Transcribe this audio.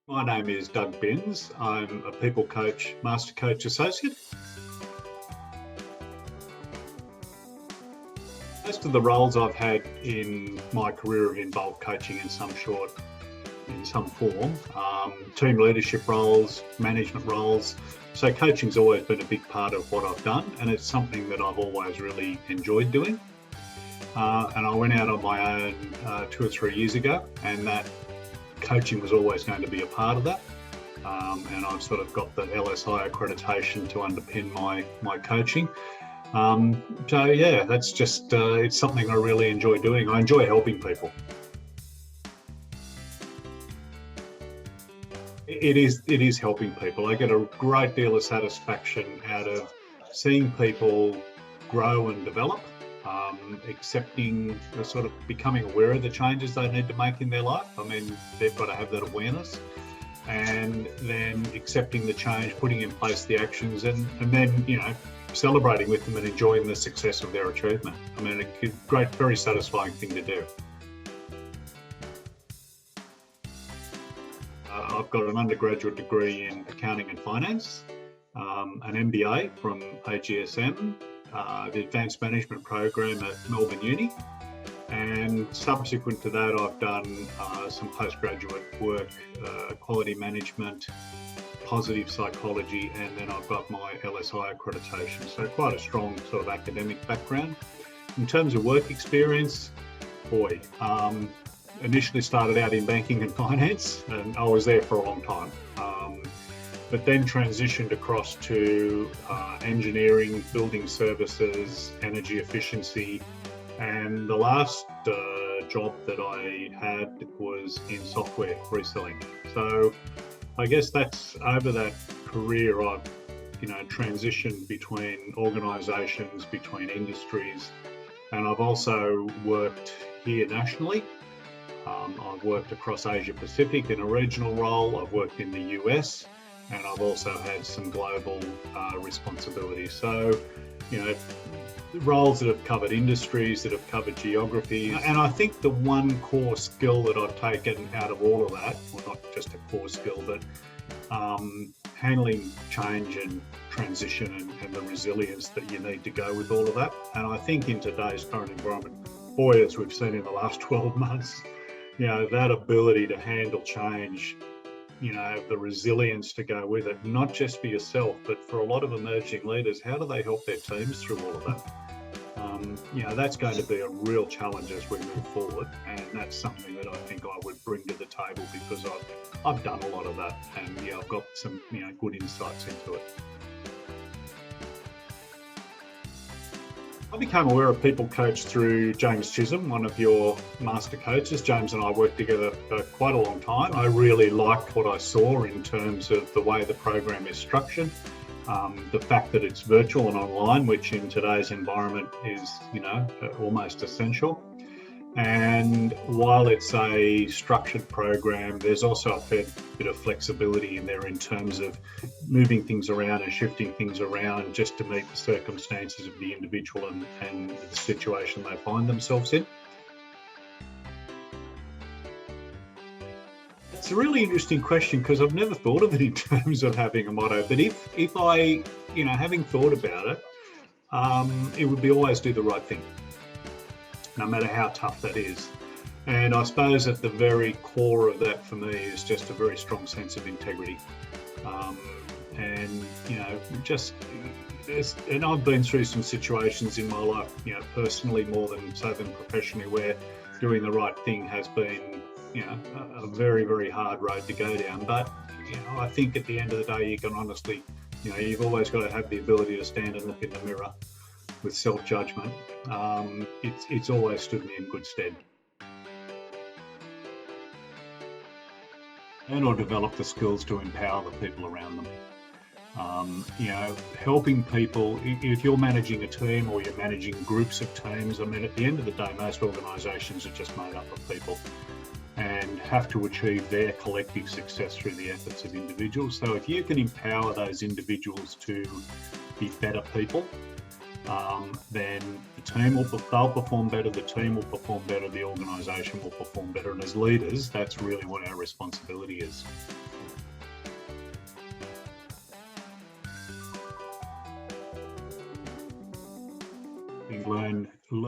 My name is Doug Binns. I'm a People Coach, Master Coach Associate. Most of the roles I've had in my career have involved coaching in some form, team leadership roles, management roles. So coaching's always been a big part of what I've done, and it's something that I've always really enjoyed doing. And I went out on my own 2 or 3 years ago, and that coaching was always going to be a part of that. And I've sort of got the LSI accreditation to underpin my coaching. So yeah, that's just, it's something I really enjoy doing. I enjoy helping people. It is helping people. I get a great deal of satisfaction out of seeing people grow and develop, accepting, sort of becoming aware of the changes they need to make in their life. I mean, they've got to have that awareness, and then accepting the change, putting in place the actions, and then, celebrating with them and enjoying the success of their achievement. I mean, a great, very satisfying thing to do. I've got an undergraduate degree in accounting and finance, an MBA from AGSM, the advanced management program at Melbourne Uni, and subsequent to that I've done some postgraduate work, quality management, positive psychology, and then I've got my LSI accreditation, so quite a strong sort of academic background. In terms of work experience, initially started out in banking and finance, and I was there for a long time, but then transitioned across to engineering, building services, energy efficiency, and the last job that I had was in software reselling. So I guess that's, over that career, I've transitioned between organisations, between industries, and I've also worked here nationally. I've worked across Asia Pacific in a regional role. I've worked in the US, and I've also had some global responsibilities. So, roles that have covered industries, that have covered geographies. And I think the one core skill that I've taken out of all of that, well, not just a core skill, but handling change and transition and the resilience that you need to go with all of that. And I think in today's current environment, as we've seen in the last 12 months, that ability to handle change, the resilience to go with it, not just for yourself, but for a lot of emerging leaders, how do they help their teams through all of that? That's going to be a real challenge as we move forward, and that's something that I think I would bring to the table, because I've done a lot of that, and I've got some good insights into it. I became aware of People Coach through James Chisholm, one of your master coaches. James and I worked together for quite a long time. I really liked what I saw in terms of the way the program is structured, the fact that it's virtual and online, which in today's environment is, almost essential. And while it's a structured program, there's also a fair bit of flexibility in there in terms of moving things around and shifting things around just to meet the circumstances of the individual and the situation they find themselves in. It's a really interesting question, because I've never thought of it in terms of having a motto, but if I, having thought about it, it would be always do the right thing, no matter how tough that is. And I suppose at the very core of that for me is just a very strong sense of integrity. And I've been through some situations in my life, personally more than professionally, where doing the right thing has been, a very, very hard road to go down. But, I think at the end of the day, you can honestly, you've always got to have the ability to stand and look in the mirror with self-judgment. It's always stood me in good stead. And or develop the skills to empower the people around them. Helping people, if you're managing a team or you're managing groups of teams, I mean, at the end of the day, most organisations are just made up of people and have to achieve their collective success through the efforts of individuals. So if you can empower those individuals to be better people, then the team they'll perform better, the team will perform better, the organisation will perform better, and as leaders, that's really what our responsibility is. you learn